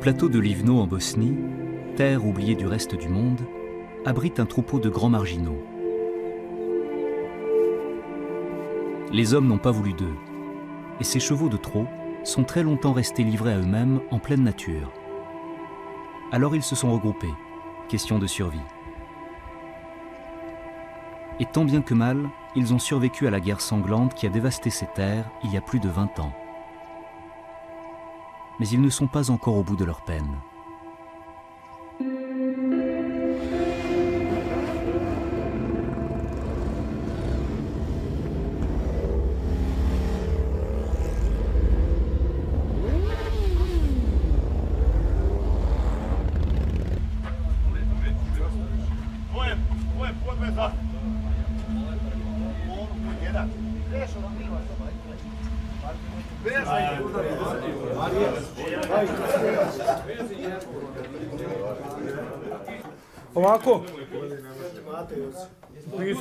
plateau de Livno en Bosnie, terre oubliée du reste du monde, abrite un troupeau de grands marginaux. Les hommes n'ont pas voulu d'eux, et ces chevaux de trot sont très longtemps restés livrés à eux-mêmes en pleine nature. Alors ils se sont regroupés, question de survie. Et tant bien que mal, ils ont survécu à la guerre sanglante qui a dévasté ces terres il y a plus de 20 ans. Mais ils ne sont pas encore au bout de leur peine.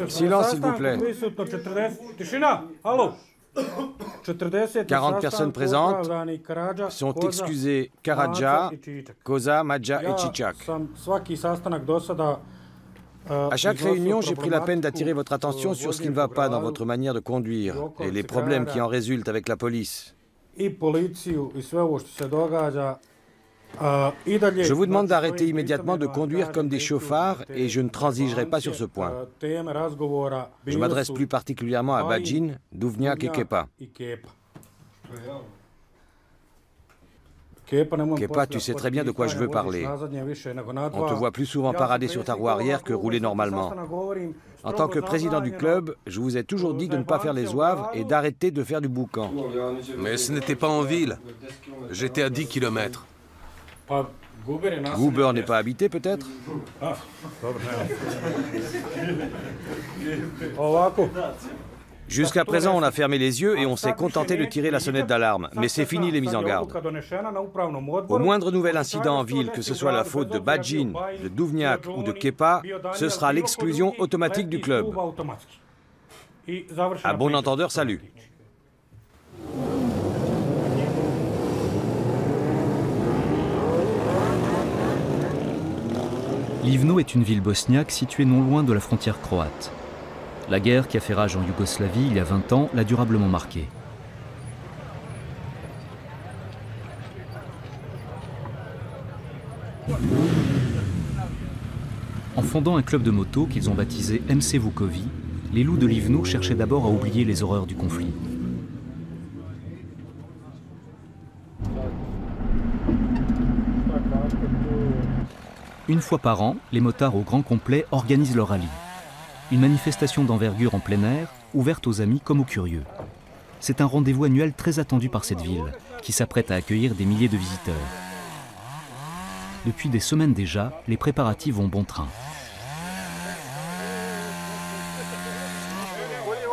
Silence, s'il vous plaît. 40 personnes présentes sont excusées Karadja, Koza, Madja et Čičak. À chaque réunion, j'ai pris la peine d'attirer votre attention sur ce qui ne va pas dans votre manière de conduire et les problèmes qui en résultent avec la police. Je vous demande d'arrêter immédiatement de conduire comme des chauffards et je ne transigerai pas sur ce point. Je m'adresse plus particulièrement à Bajin, Duvnjak et Kepa. Kepa, tu sais très bien de quoi je veux parler. On te voit plus souvent parader sur ta roue arrière que rouler normalement. En tant que président du club, je vous ai toujours dit de ne pas faire les zouaves et d'arrêter de faire du boucan. Mais ce n'était pas en ville. J'étais à 10 km. Goober n'est pas habité, peut-être? Jusqu'à présent, on a fermé les yeux et on s'est contenté de tirer la sonnette d'alarme. Mais c'est fini les mises en garde. Au moindre nouvel incident en ville, que ce soit la faute de Bajin, de Duvnjak ou de Kepa, ce sera l'exclusion automatique du club. À bon entendeur, salut. Livno est une ville bosniaque située non loin de la frontière croate. La guerre qui a fait rage en Yougoslavie il y a 20 ans l'a durablement marquée. En fondant un club de moto qu'ils ont baptisé MC Vukovi, les loups de Livno cherchaient d'abord à oublier les horreurs du conflit. Une fois par an, les motards au grand complet organisent leur rallye. Une manifestation d'envergure en plein air, ouverte aux amis comme aux curieux. C'est un rendez-vous annuel très attendu par cette ville, qui s'apprête à accueillir des milliers de visiteurs. Depuis des semaines déjà, les préparatifs vont bon train.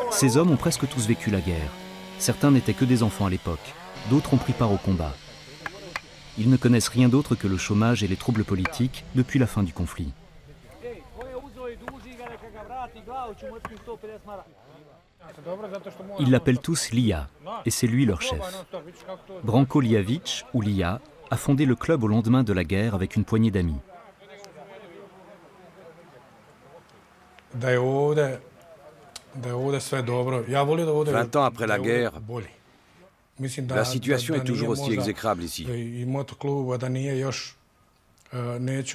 Ces hommes ont presque tous vécu la guerre. Certains n'étaient que des enfants à l'époque, d'autres ont pris part au combat. Ils ne connaissent rien d'autre que le chômage et les troubles politiques depuis la fin du conflit. Ils l'appellent tous Lija, et c'est lui leur chef. Branko Lijavić, ou Lija, a fondé le club au lendemain de la guerre avec une poignée d'amis. « 20 ans après la guerre, la situation est toujours aussi exécrable ici.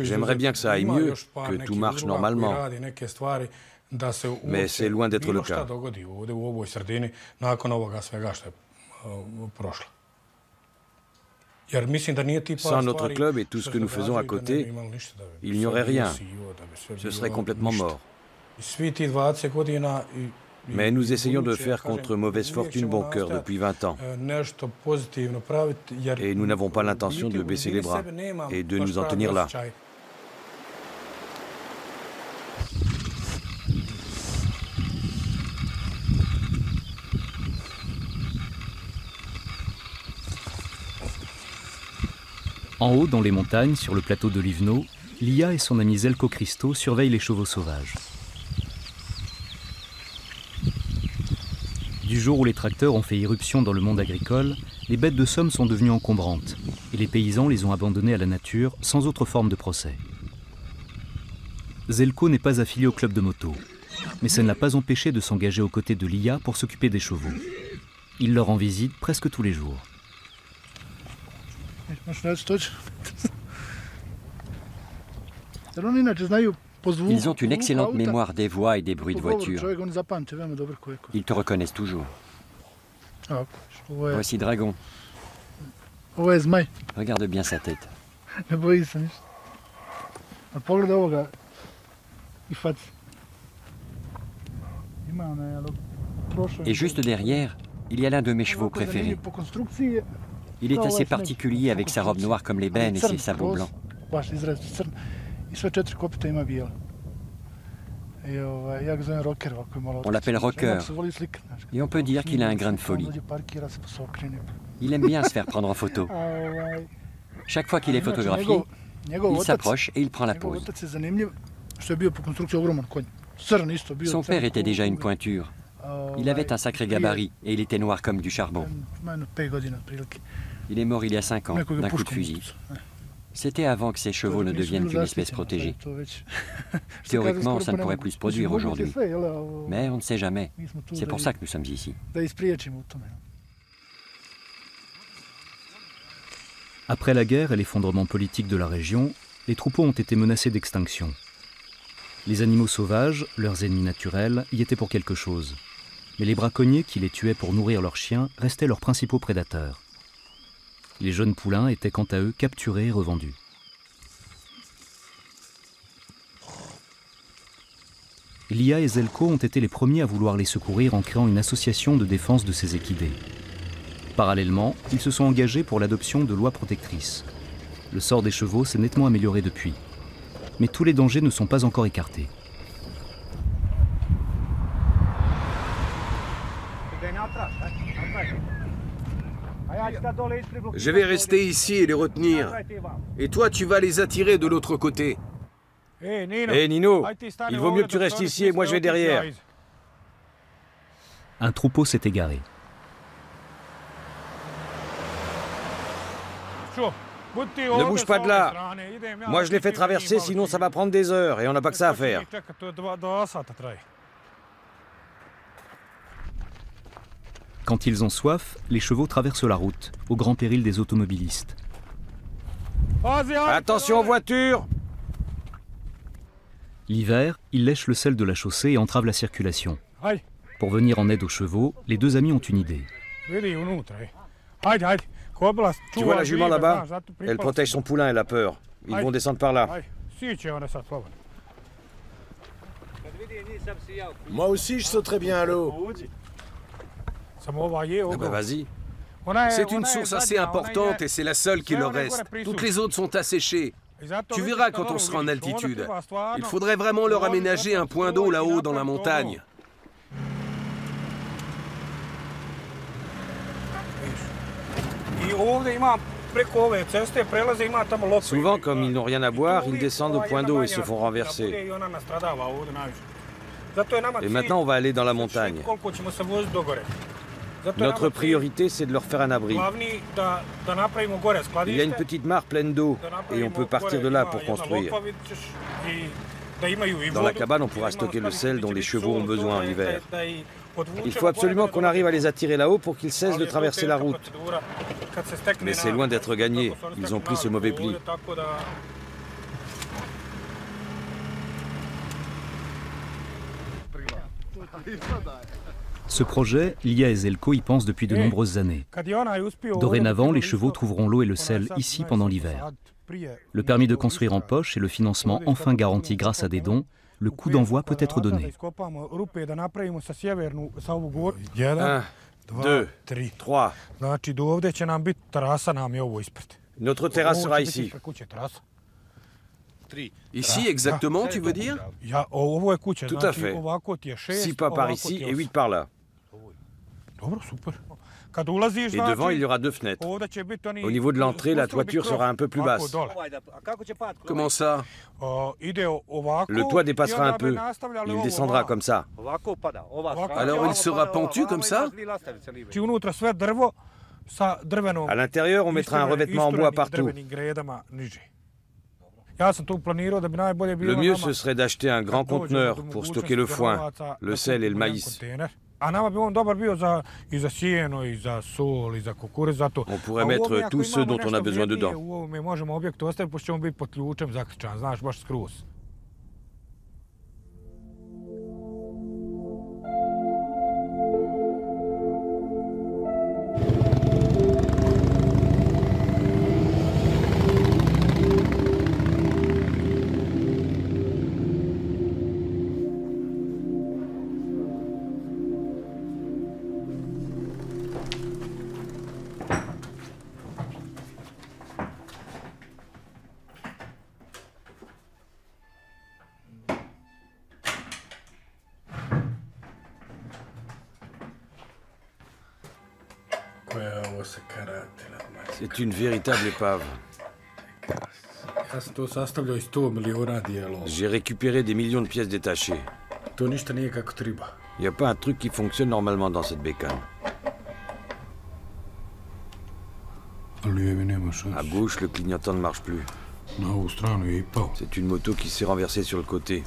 J'aimerais bien que ça aille mieux, que tout marche normalement. Mais c'est loin d'être le cas. Sans notre club et tout ce que nous faisons à côté, il n'y aurait rien. Ce serait complètement mort. Mais nous essayons de faire contre mauvaise fortune bon cœur depuis 20 ans. Et nous n'avons pas l'intention de baisser les bras et de nous en tenir là. En haut, dans les montagnes, sur le plateau de Livno, Lija et son ami Željko Kristo surveillent les chevaux sauvages. Du jour où les tracteurs ont fait irruption dans le monde agricole, Les bêtes de somme sont devenues encombrantes et les paysans les ont abandonnées à la nature sans autre forme de procès. Željko n'est pas affilié au club de moto, mais ça ne l'a pas empêché de s'engager aux côtés de Lija pour s'occuper des chevaux. Il leur rend visite presque tous les jours. Ils ont une excellente mémoire des voix et des bruits de voiture. Ils te reconnaissent toujours. Voici Dragon. Regarde bien sa tête. Et juste derrière, il y a l'un de mes chevaux préférés. Il est assez particulier avec sa robe noire comme l'ébène et ses sabots blancs. On l'appelle Rocker, et on peut dire qu'il a un grain de folie. Il aime bien se faire prendre en photo. Chaque fois qu'il est photographié, il s'approche et il prend la pose. Son père était déjà une pointure. Il avait un sacré gabarit et il était noir comme du charbon. Il est mort il y a 5 ans d'un coup de fusil. C'était avant que ces chevaux ne deviennent qu'une espèce protégée. Théoriquement, ça ne pourrait plus se produire aujourd'hui. Mais on ne sait jamais. C'est pour ça que nous sommes ici. Après la guerre et l'effondrement politique de la région, les troupeaux ont été menacés d'extinction. Les animaux sauvages, leurs ennemis naturels, y étaient pour quelque chose. Mais les braconniers qui les tuaient pour nourrir leurs chiens restaient leurs principaux prédateurs. Les jeunes poulains étaient quant à eux capturés et revendus. Lija et Željko ont été les premiers à vouloir les secourir en créant une association de défense de ces équidés. Parallèlement, ils se sont engagés pour l'adoption de lois protectrices. Le sort des chevaux s'est nettement amélioré depuis. Mais tous les dangers ne sont pas encore écartés. Je vais rester ici et les retenir. Et toi, tu vas les attirer de l'autre côté. Hé Nino, il vaut mieux que tu restes ici et moi je vais derrière. Un troupeau s'est égaré. Ne bouge pas de là. Moi je l'ai fait traverser, sinon ça va prendre des heures et on n'a pas que ça à faire. Quand ils ont soif, les chevaux traversent la route, au grand péril des automobilistes. Attention aux voitures! L'hiver, ils lèchent le sel de la chaussée et entravent la circulation. Pour venir en aide aux chevaux, les deux amis ont une idée. Tu vois la jument là-bas? Elle protège son poulain, elle a peur. Ils vont descendre par là. Moi aussi, je sauterais bien à l'eau. Ah bah vas-y. C'est une source assez importante et c'est la seule qui leur reste. Toutes les autres sont asséchées. Tu verras quand on sera en altitude. Il faudrait vraiment leur aménager un point d'eau là-haut dans la montagne. Souvent, comme ils n'ont rien à boire, ils descendent au point d'eau et se font renverser. Et maintenant, on va aller dans la montagne. Notre priorité, c'est de leur faire un abri. Il y a une petite mare pleine d'eau et on peut partir de là pour construire. Dans la cabane, on pourra stocker le sel dont les chevaux ont besoin en hiver. Il faut absolument qu'on arrive à les attirer là-haut pour qu'ils cessent de traverser la route. Mais c'est loin d'être gagné. Ils ont pris ce mauvais pli. Ce projet, Lija et Željko y pensent depuis de nombreuses années. Dorénavant, les chevaux trouveront l'eau et le sel ici pendant l'hiver. Le permis de construire en poche et le financement enfin garanti grâce à des dons, le coup d'envoi peut être donné. 1, 2, 3. Notre terrasse sera ici. Ici exactement, tu veux dire? Tout à fait. 6 pas par ici et 8 par là. Et devant, il y aura 2 fenêtres. Au niveau de l'entrée, la toiture sera un peu plus basse. Comment ça? Le toit dépassera un peu. Il descendra comme ça. Alors il sera pentu comme ça? À l'intérieur, on mettra un revêtement en bois partout. Le mieux, ce serait d'acheter un grand conteneur pour stocker le foin, le sel et le maïs. On pourrait mettre tout ce dont on a besoin dedans. C'est une véritable épave. J'ai récupéré des millions de pièces détachées. Il n'y a pas un truc qui fonctionne normalement dans cette bécane. À gauche, le clignotant ne marche plus. C'est une moto qui s'est renversée sur le côté.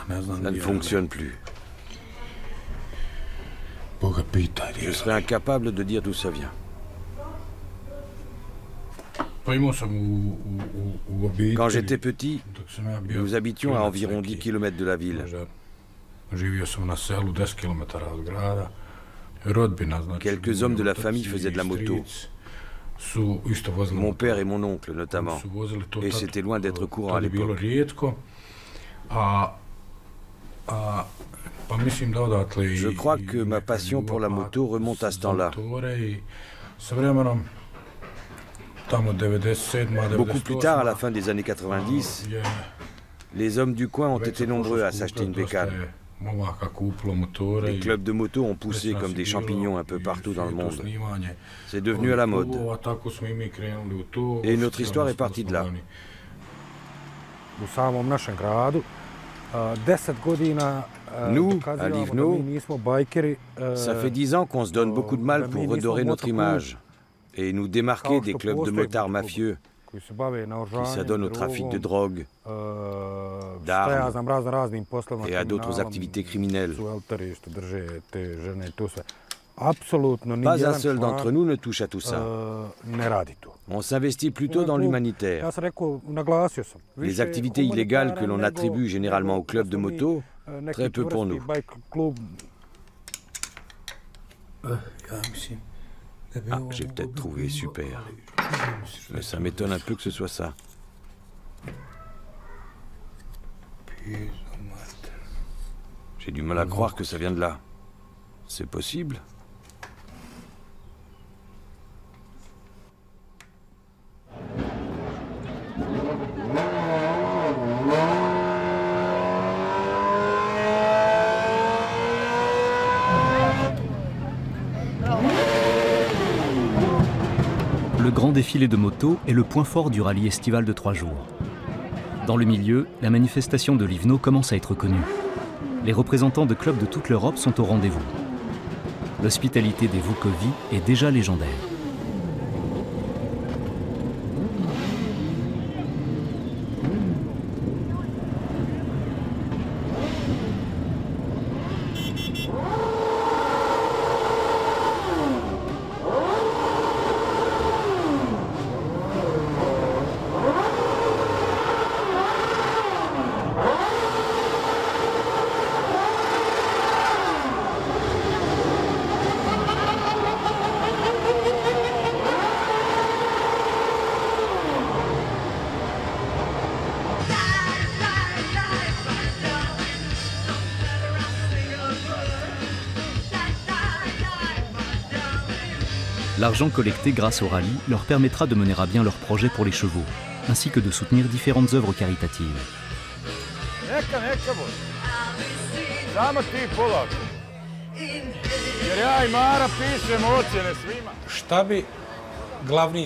Ça ne fonctionne plus. Je serais incapable de dire d'où ça vient. Quand j'étais petit, nous habitions à environ 10 km de la ville. Quelques hommes de la famille faisaient de la moto. Mon père et mon oncle notamment. Et c'était loin d'être courant à l'époque. Je crois que ma passion pour la moto remonte à ce temps-là. Beaucoup plus tard, à la fin des années 90, les hommes du coin ont été nombreux à s'acheter une bécane. Les clubs de moto ont poussé comme des champignons un peu partout dans le monde. C'est devenu à la mode. Et notre histoire est partie de là. Nous, à Livno, ça fait 10 ans qu'on se donne beaucoup de mal pour redorer notre image et nous démarquer des clubs de motards mafieux qui s'adonnent au trafic de drogue, d'armes et à d'autres activités criminelles. Pas un seul d'entre nous ne touche à tout ça. On s'investit plutôt dans l'humanitaire. Les activités illégales que l'on attribue généralement aux clubs de moto, très peu pour nous. Ah, j'ai peut-être trouvé super. Mais ça m'étonne un peu que ce soit ça. J'ai du mal à croire que ça vient de là. C'est possible ? Le grand défilé de motos est le point fort du rallye estival de 3 jours. Dans le milieu, la manifestation de Livno commence à être connue. Les représentants de clubs de toute l'Europe sont au rendez-vous. L'hospitalité des Vukovi est déjà légendaire. L'argent collecté grâce au rallye leur permettra de mener à bien leurs projets pour les chevaux, ainsi que de soutenir différentes œuvres caritatives.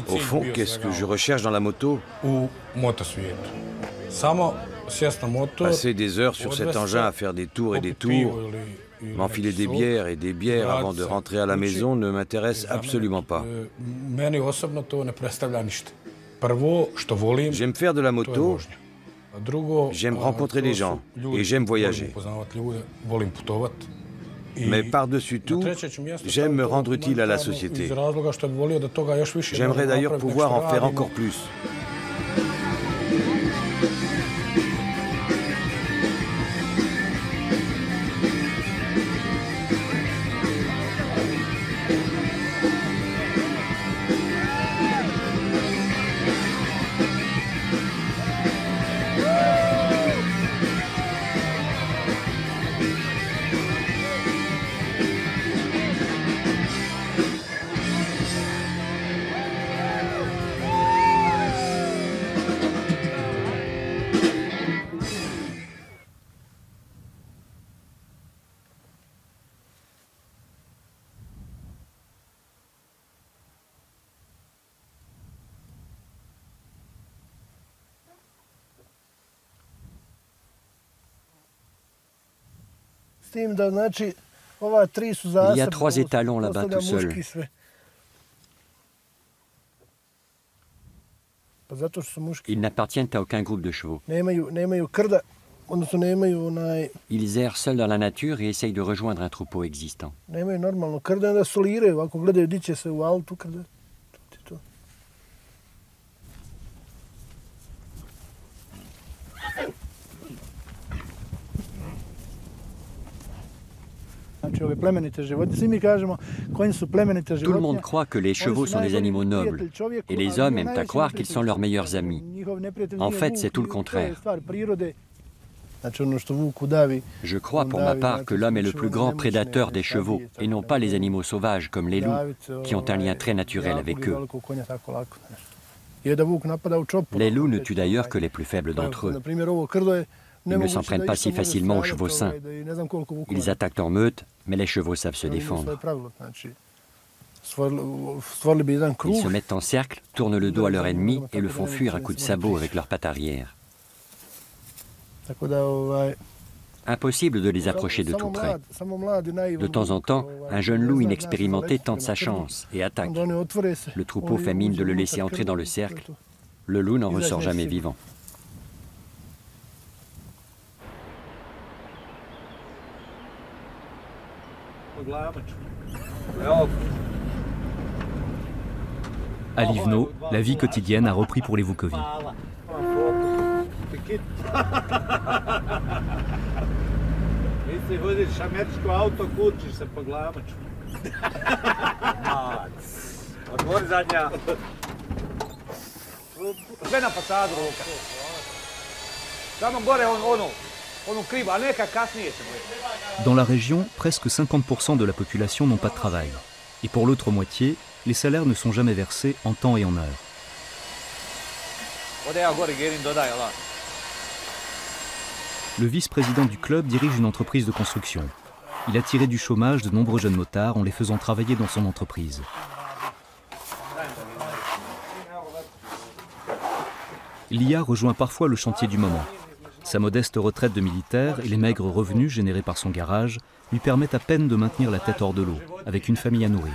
Au fond, qu'est-ce que je recherche dans la moto? Passer des heures sur cet engin à faire des tours et des tours, M'enfiler des bières et des bières avant de rentrer à la maison ne m'intéresse absolument pas. J'aime faire de la moto, j'aime rencontrer des gens et j'aime voyager. Mais par-dessus tout, j'aime me rendre utile à la société. J'aimerais d'ailleurs pouvoir en faire encore plus. Il y a 3 étalons là-bas tout seuls. Ils n'appartiennent à aucun groupe de chevaux. Ils errent seuls dans la nature et essayent de rejoindre un troupeau existant. Tout le monde croit que les chevaux sont des animaux nobles, et les hommes aiment à croire qu'ils sont leurs meilleurs amis. En fait, c'est tout le contraire. Je crois pour ma part que l'homme est le plus grand prédateur des chevaux, et non pas les animaux sauvages comme les loups, qui ont un lien très naturel avec eux. Les loups ne tuent d'ailleurs que les plus faibles d'entre eux. Ils ne s'en prennent pas si facilement aux chevaux sains. Ils attaquent en meute, mais les chevaux savent se défendre. Ils se mettent en cercle, tournent le dos à leur ennemi et le font fuir à coups de sabot avec leurs pattes arrière. Impossible de les approcher de tout près. De temps en temps, un jeune loup inexpérimenté tente sa chance et attaque. Le troupeau fait mine de le laisser entrer dans le cercle. Le loup n'en ressort jamais vivant. À Livno, la vie quotidienne a repris pour les Vukovi. Dans la région, presque 50% de la population n'ont pas de travail. Et pour l'autre moitié, les salaires ne sont jamais versés en temps et en heure. Le vice-président du club dirige une entreprise de construction. Il a tiré du chômage de nombreux jeunes motards en les faisant travailler dans son entreprise. Lia rejoint parfois le chantier du moment. Sa modeste retraite de militaire et les maigres revenus générés par son garage lui permettent à peine de maintenir la tête hors de l'eau, avec une famille à nourrir.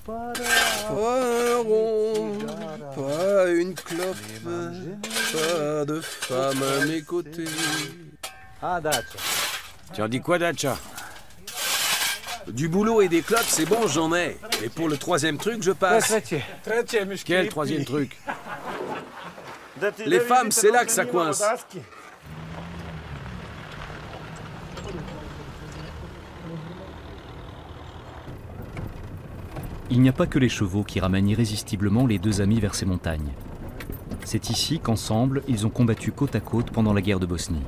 Pas un rond, pas une clope, pas de femme à mes côtés. Tu en dis quoi, Dacha? Du boulot et des clopes, c'est bon, j'en ai. Et pour le 3e truc, je passe. Quel 3e truc? Les femmes, c'est là que ça coince. Il n'y a pas que les chevaux qui ramènent irrésistiblement les deux amis vers ces montagnes. C'est ici qu'ensemble, ils ont combattu côte à côte pendant la guerre de Bosnie.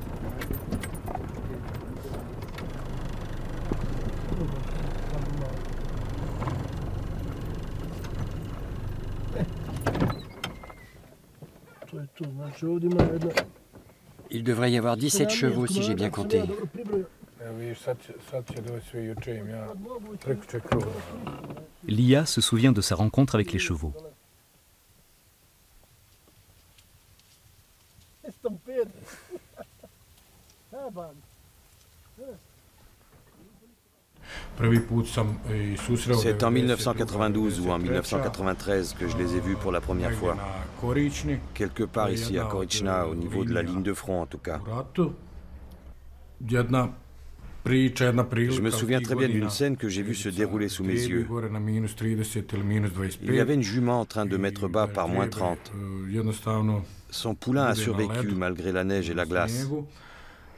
Il devrait y avoir 17 chevaux si j'ai bien compté. Lia se souvient de sa rencontre avec les chevaux. C'est en 1992 ou en 1993 que je les ai vus pour la première fois. Quelque part ici à Korična, au niveau de la ligne de front en tout cas. Je me souviens très bien d'une scène que j'ai vue se dérouler sous mes yeux. Il y avait une jument en train de mettre bas par -30. Son poulain a survécu malgré la neige et la glace.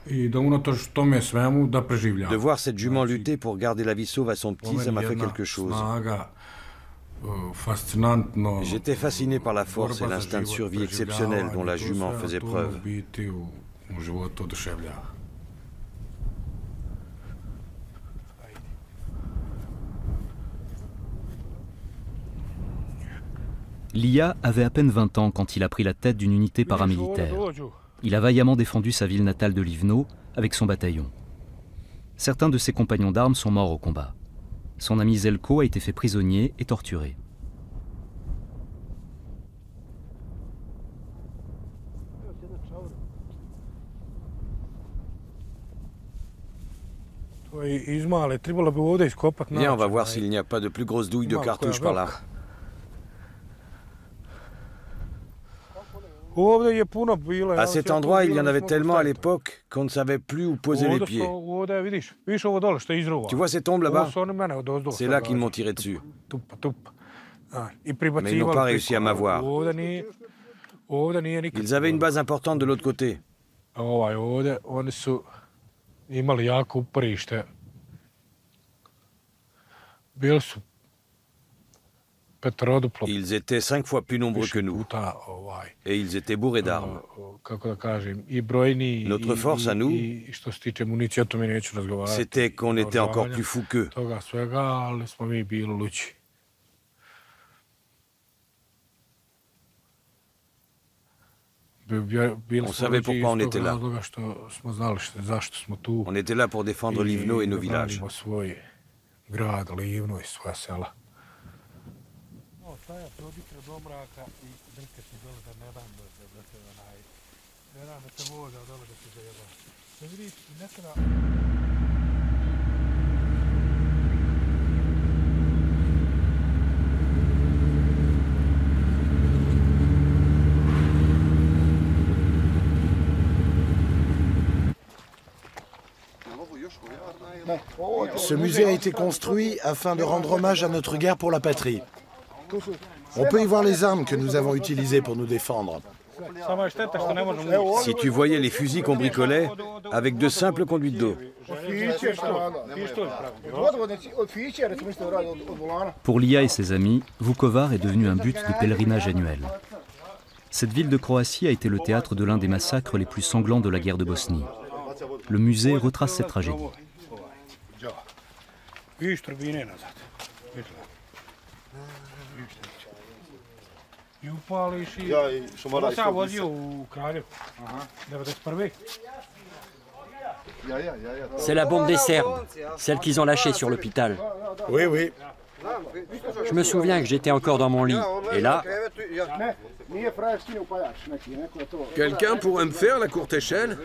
De voir cette jument lutter pour garder la vie sauve à son petit, ça m'a fait quelque chose. J'étais fasciné par la force et l'instinct de survie exceptionnel dont la jument faisait preuve. Lia avait à peine 20 ans quand il a pris la tête d'une unité paramilitaire. Il a vaillamment défendu sa ville natale de Livno avec son bataillon. Certains de ses compagnons d'armes sont morts au combat. Son ami Željko a été fait prisonnier et torturé. Viens, on va voir s'il n'y a pas de plus grosses douilles de cartouches par là. À cet endroit, il y en avait tellement à l'époque qu'on ne savait plus où poser les pieds. Tu vois ces tombes là-bas? C'est là qu'ils m'ont tiré dessus. Mais ils n'ont pas réussi à m'avoir. Ils avaient une base importante de l'autre côté. Ils étaient 5 fois plus nombreux que nous. Et ils étaient bourrés d'armes. Notre force à nous, c'était qu'on était encore plus fous qu'eux. On savait pourquoi on était là. On était là pour défendre Livno et nos villages. Ce musée a été construit afin de rendre hommage à notre guerre pour la patrie. On peut y voir les armes que nous avons utilisées pour nous défendre. Si tu voyais les fusils qu'on bricolait avec de simples conduites d'eau. Pour Lia et ses amis, Vukovar est devenu un but de pèlerinage annuel. Cette ville de Croatie a été le théâtre de l'un des massacres les plus sanglants de la guerre de Bosnie. Le musée retrace cette tragédie. C'est la bombe des Serbes, celle qu'ils ont lâchée sur l'hôpital. Oui, oui. Je me souviens que j'étais encore dans mon lit. Et là... Quelqu'un pourrait me faire la courte échelle?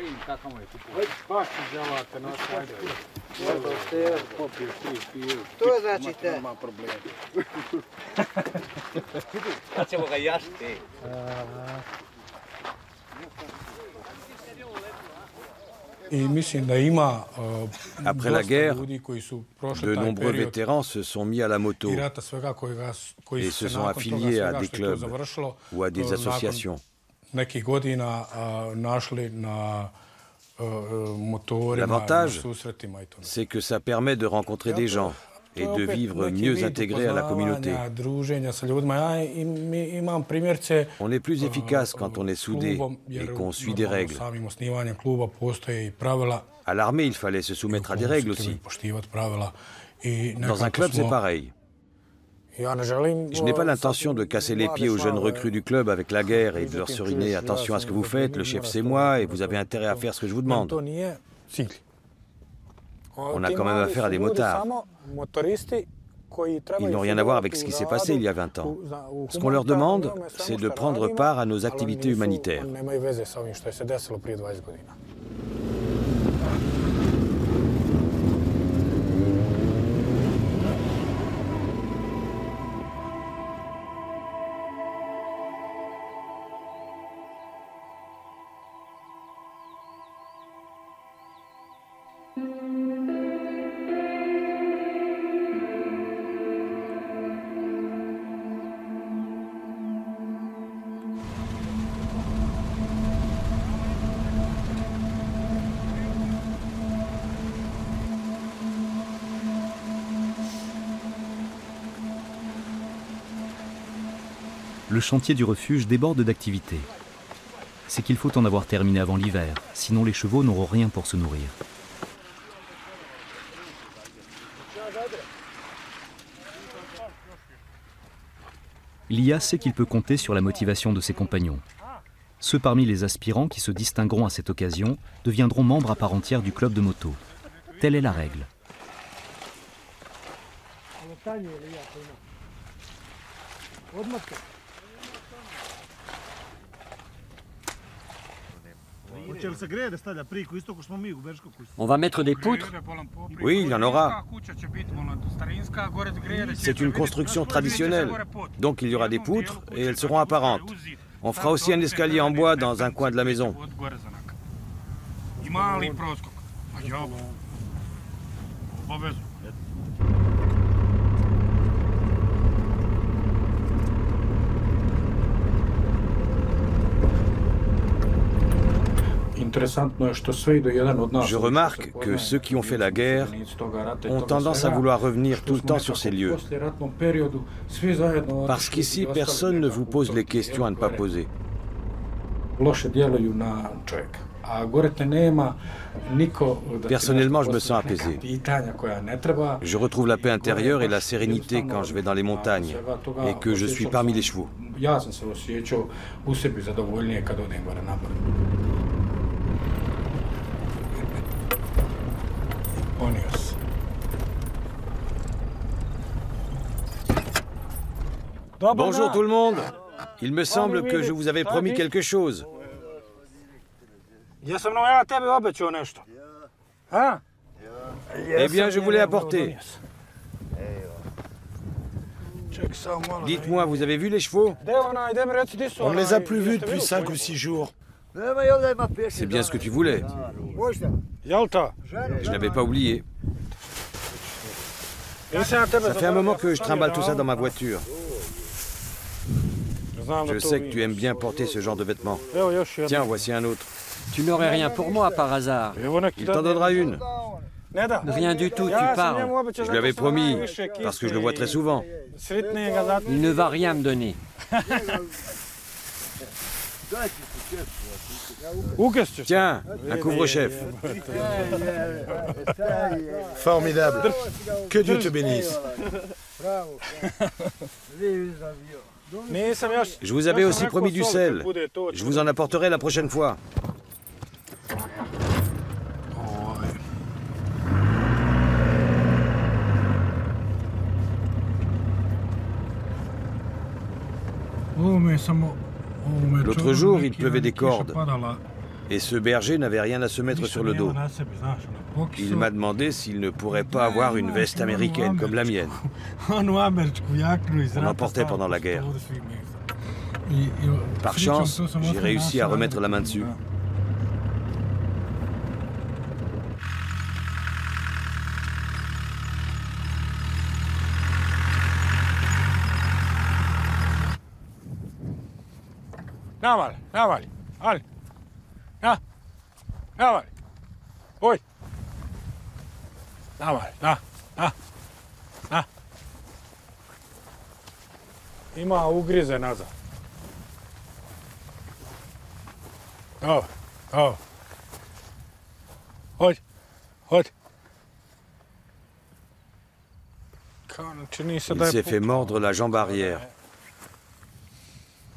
Après la guerre, de nombreux vétérans se sont mis à la moto et se sont affiliés à des clubs ou à des associations. L'avantage, c'est que ça permet de rencontrer des gens et de vivre mieux intégrés à la communauté. On est plus efficace quand on est soudé et qu'on suit des règles. À l'armée, il fallait se soumettre à des règles aussi. Dans un club, c'est pareil. Je n'ai pas l'intention de casser les pieds aux jeunes recrues du club avec la guerre et de leur seriner « Attention à ce que vous faites, le chef c'est moi et vous avez intérêt à faire ce que je vous demande ». On a quand même affaire à des motards. Ils n'ont rien à voir avec ce qui s'est passé il y a 20 ans. Ce qu'on leur demande, c'est de prendre part à nos activités humanitaires. Le chantier du refuge déborde d'activités. C'est qu'il faut en avoir terminé avant l'hiver, sinon les chevaux n'auront rien pour se nourrir. Lia sait qu'il peut compter sur la motivation de ses compagnons. Ceux parmi les aspirants qui se distingueront à cette occasion deviendront membres à part entière du club de moto. Telle est la règle. On va mettre des poutres? Oui, il y en aura. C'est une construction traditionnelle. Donc il y aura des poutres et elles seront apparentes. On fera aussi un escalier en bois dans un coin de la maison. Je remarque que ceux qui ont fait la guerre ont tendance à vouloir revenir tout le temps sur ces lieux. Parce qu'ici, personne ne vous pose les questions à ne pas poser. Personnellement, je me sens apaisé. Je retrouve la paix intérieure et la sérénité quand je vais dans les montagnes et que je suis parmi les chevaux. Bonjour tout le monde. Il me semble que je vous avais promis quelque chose. Eh bien, je vous l'ai apporté. Dites-moi, vous avez vu les chevaux? On ne les a plus vus depuis 5 ou 6 jours. C'est bien ce que tu voulais. Je n'avais pas oublié. Ça fait un moment que je trimballe tout ça dans ma voiture. Je sais que tu aimes bien porter ce genre de vêtements. Tiens, voici un autre. Tu n'aurais rien pour moi par hasard? Il t'en donnera une. Rien du tout, tu parles. Je lui avais promis, parce que je le vois très souvent. Il ne va rien me donner. Tiens, un couvre-chef. Formidable. Que Dieu te bénisse. Je vous avais aussi promis du sel. Je vous en apporterai la prochaine fois. L'autre jour, il pleuvait des cordes. Et ce berger n'avait rien à se mettre sur le dos. Il m'a demandé s'il ne pourrait pas avoir une veste américaine comme la mienne. On en portait pendant la guerre. Par chance, j'ai réussi à remettre la main dessus. Ima ugrize nazad. Hodi. Il s'est fait mordre la jambe arrière.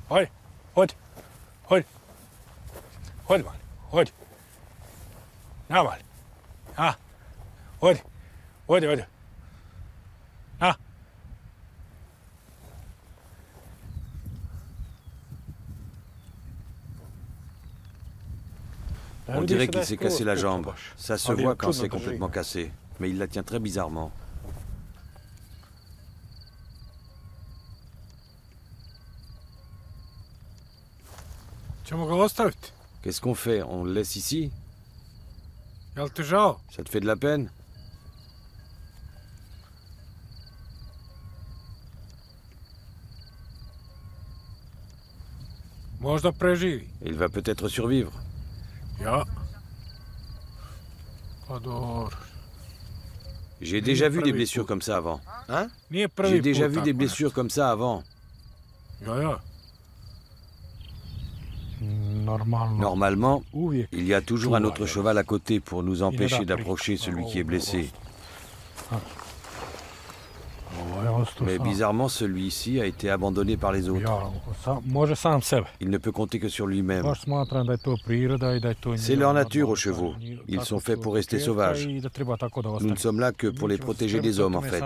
Hodi. Naval. Hodi. On dirait qu'il s'est cassé la jambe. Ça se voit quand c'est complètement cassé. Mais il la tient très bizarrement. Qu'est-ce qu'on fait? On le laisse ici? Ça te fait de la peine? Il va peut-être survivre. J'ai déjà vu des blessures comme ça avant. Hein? J'ai déjà vu des blessures comme ça avant. Normalement, il y a toujours un autre cheval à côté pour nous empêcher d'approcher celui qui est blessé. Mais bizarrement, celui-ci a été abandonné par les autres. Il ne peut compter que sur lui-même. C'est leur nature aux chevaux. Ils sont faits pour rester sauvages. Nous ne sommes là que pour les protéger des hommes, en fait.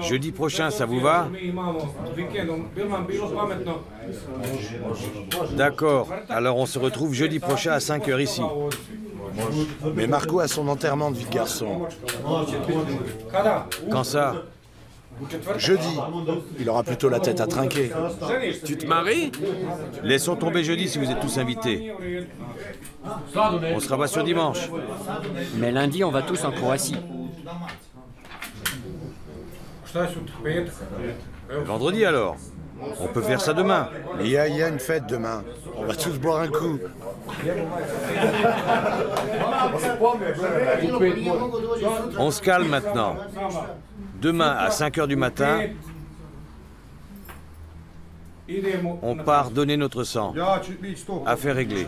Jeudi prochain, ça vous va? D'accord, alors on se retrouve jeudi prochain à 5 h ici. Mais Marco a son enterrement de vie de garçon. Quand ça? Jeudi. Il aura plutôt la tête à trinquer. Tu te maries? Laissons tomber jeudi si vous êtes tous invités. On sera pas sur dimanche. Mais lundi, on va tous en Croatie. Vendredi alors? On peut faire ça demain. Il y a une fête demain. On va tous boire un coup. On se calme maintenant. Demain à 5 h du matin, on part donner notre sang. Affaire réglée.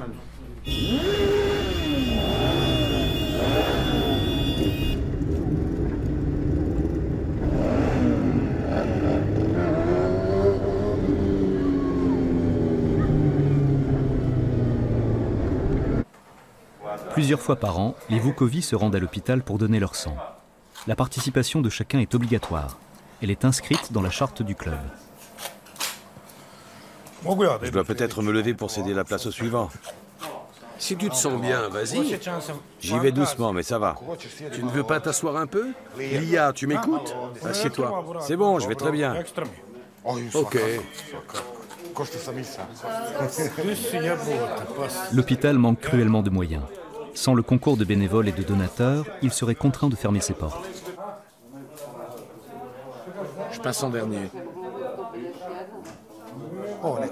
Plusieurs fois par an, les Vukovi se rendent à l'hôpital pour donner leur sang. La participation de chacun est obligatoire. Elle est inscrite dans la charte du club. Je dois peut-être me lever pour céder la place au suivant. Si tu te sens bien, vas-y. J'y vais doucement, mais ça va. Tu ne veux pas t'asseoir un peu? Lia, tu m'écoutes? Assieds-toi. C'est bon, je vais très bien. Ok. L'hôpital manque cruellement de moyens. Sans le concours de bénévoles et de donateurs, il serait contraint de fermer ses portes. Je passe en dernier.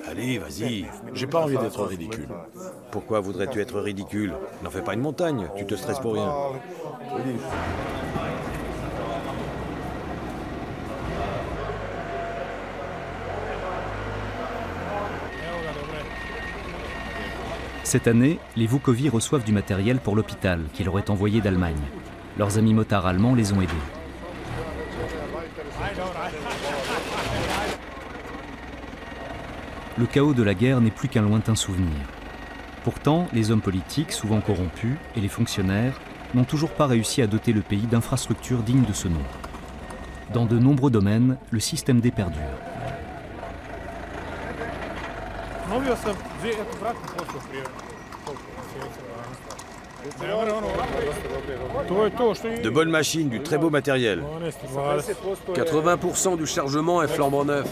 Allez, vas-y. J'ai pas envie d'être ridicule. Pourquoi voudrais-tu être ridicule? N'en fais pas une montagne, tu te stresses pour rien. Cette année, les Vukovi reçoivent du matériel pour l'hôpital qui leur est envoyé d'Allemagne. Leurs amis motards allemands les ont aidés. Le chaos de la guerre n'est plus qu'un lointain souvenir. Pourtant, les hommes politiques, souvent corrompus, et les fonctionnaires n'ont toujours pas réussi à doter le pays d'infrastructures dignes de ce nom. Dans de nombreux domaines, le système D perdure. De bonnes machines, du très beau matériel. 80% du chargement est flambant neuf.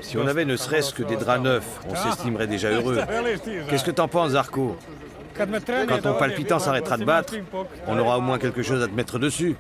Si on avait ne serait-ce que des draps neufs, on s'estimerait déjà heureux. Qu'est-ce que t'en penses, Zarko? Quand ton palpitant s'arrêtera de battre, on aura au moins quelque chose à te mettre dessus.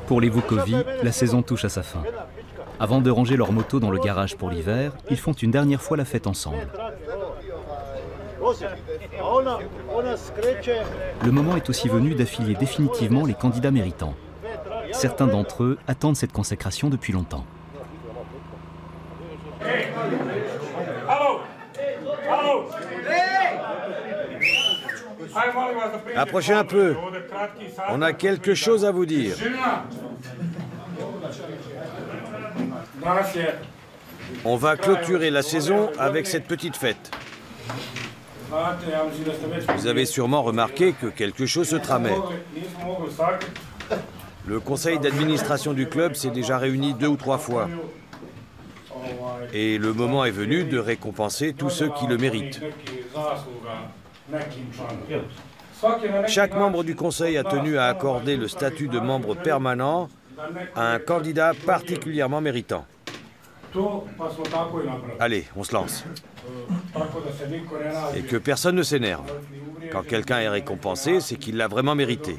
Pour les Vukovi, la saison touche à sa fin. Avant de ranger leur moto dans le garage pour l'hiver, ils font une dernière fois la fête ensemble. Le moment est aussi venu d'affilier définitivement les candidats méritants. Certains d'entre eux attendent cette consécration depuis longtemps. Approchez un peu. On a quelque chose à vous dire. On va clôturer la saison avec cette petite fête. Vous avez sûrement remarqué que quelque chose se tramait. Le conseil d'administration du club s'est déjà réuni 2 ou 3 fois. Et le moment est venu de récompenser tous ceux qui le méritent. Chaque membre du conseil a tenu à accorder le statut de membre permanent à un candidat particulièrement méritant. Allez, on se lance. Et que personne ne s'énerve. Quand quelqu'un est récompensé, c'est qu'il l'a vraiment mérité.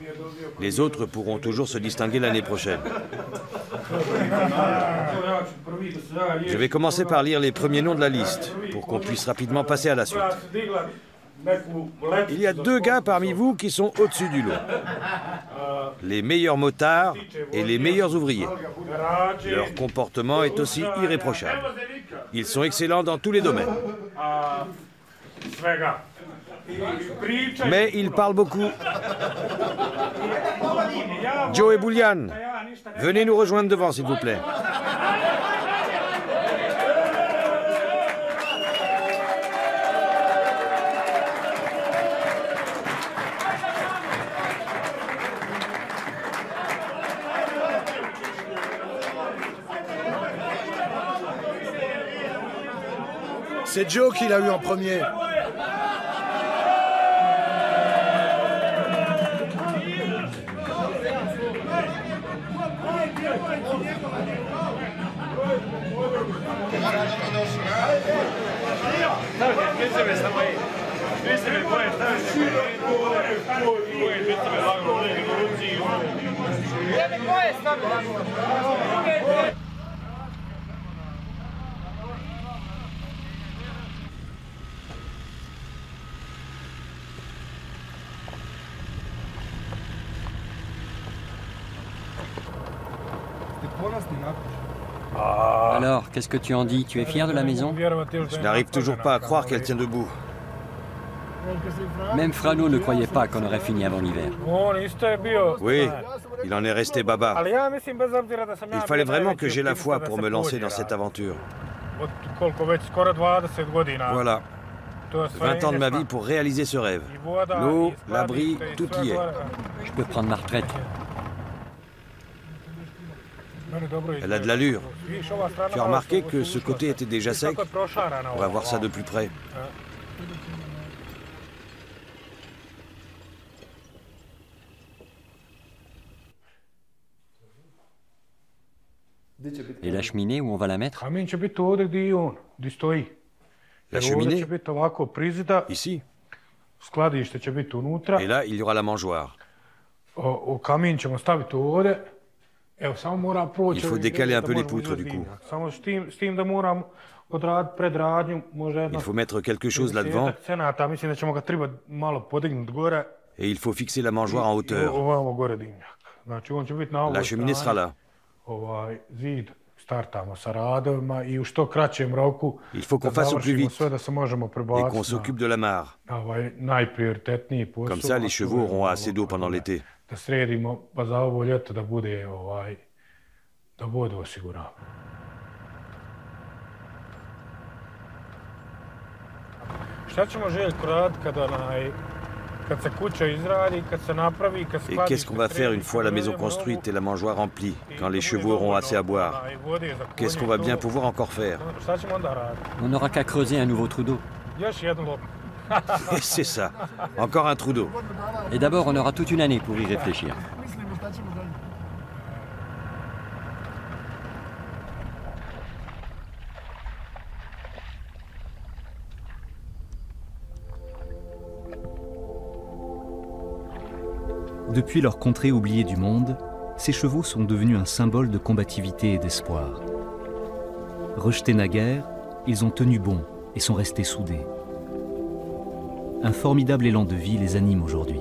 Les autres pourront toujours se distinguer l'année prochaine. Je vais commencer par lire les premiers noms de la liste, pour qu'on puisse rapidement passer à la suite. Il y a 2 gars parmi vous qui sont au-dessus du lot. Les meilleurs motards et les meilleurs ouvriers. Leur comportement est aussi irréprochable. Ils sont excellents dans tous les domaines. Mais ils parlent beaucoup. Joe et Boulian, venez nous rejoindre devant, s'il vous plaît. C'est Joe qui l'a eu en premier. Alors, qu'est-ce que tu en dis? Tu es fier de la maison? Je n'arrive toujours pas à croire qu'elle tient debout. Même Frano ne croyait pas qu'on aurait fini avant l'hiver. Oui, il en est resté baba. Il fallait vraiment que j'aie la foi pour me lancer dans cette aventure. Voilà. 20 ans de ma vie pour réaliser ce rêve. L'eau, l'abri, tout y est. Je peux prendre ma retraite. Elle a de l'allure. Tu as remarqué que ce côté était déjà sec? On va voir ça de plus près. Et la cheminée, où on va la mettre? La cheminée? Ici. Et là, il y aura la mangeoire. Il faut décaler un peu les poutres du coup. Il faut mettre quelque chose là-devant. Et il faut fixer la mangeoire en hauteur. La cheminée sera là. Il faut qu'on fasse au plus vite et qu'on s'occupe de la mare. Comme ça, les chevaux auront assez d'eau pendant l'été. Et qu'est-ce qu'on va faire une fois la maison construite et la mangeoire remplie, quand les chevaux auront assez à boire? Qu'est-ce qu'on va bien pouvoir encore faire? On n'aura qu'à creuser un nouveau trou d'eau. Et c'est ça, encore un trou d'eau. Et d'abord, on aura toute une année pour y réfléchir. Depuis leur contrée oubliée du monde, ces chevaux sont devenus un symbole de combativité et d'espoir. Rejetés naguère, ils ont tenu bon et sont restés soudés. Un formidable élan de vie les anime aujourd'hui.